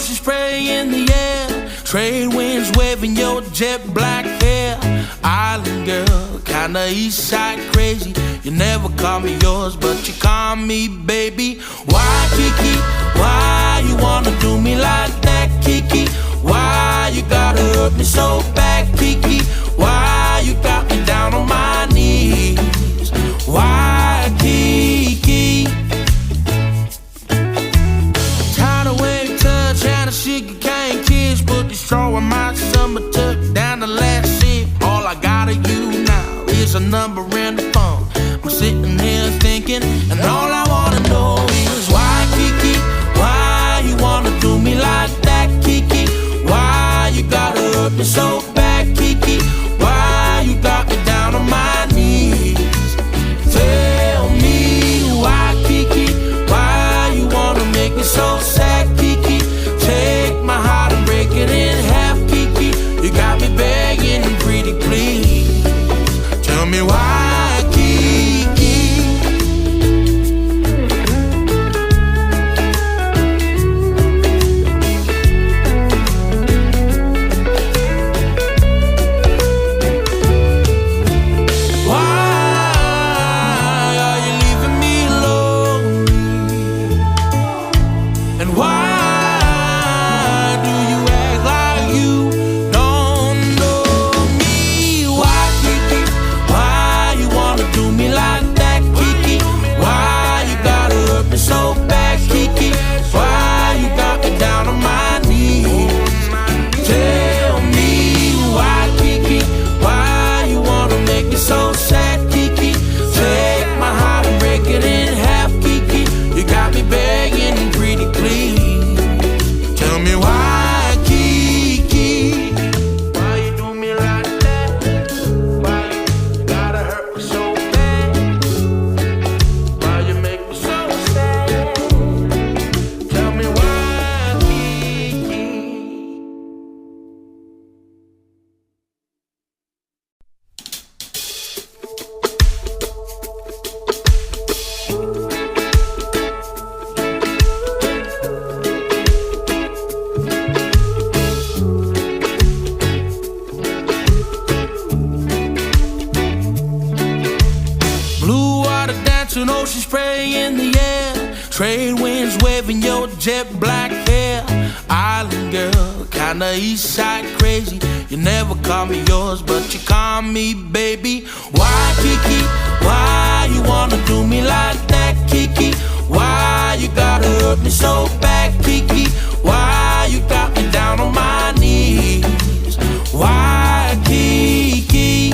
ocean spray in the air, trade winds waving your jet black hair. Island girl, kinda east side crazy. You never call me yours, but you call me baby. Why, Kiki? Why you wanna do me like that, Kiki? Why you gotta hurt me so bad, Kiki? Why you got me down on my knees? Why, Kiki? Tired of wave touch and a sugar cane kiss, put the straw in my summer tuck down the last sip. All I got of you now is a number in the phone. I'm sitting here thinking, and all I wanna know is why, Kiki? Why you wanna do me like that, Kiki? Why you gotta hurt me so bad, Kiki? Why you got me down on my knees? Tell me why, Kiki? Why you wanna make me so sad, Kiki? Take my heart and break it in half, Kiki. You got me begging pretty please. Tell me why, Kiki? Ocean spray in the air, trade winds waving your jet black hair. Island girl, kinda east side crazy. You never call me yours, but you call me baby. Why, Kiki? Why you wanna do me like that, Kiki? Why you gotta hurt me so bad, Kiki? Why you got me down on my knees? Why, Kiki?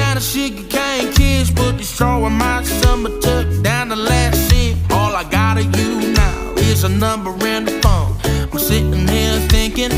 And a sugar cane kiss, put the straw in my summer tuck down the last sip. All I got of you now is a number in the phone. I'm sitting here thinking,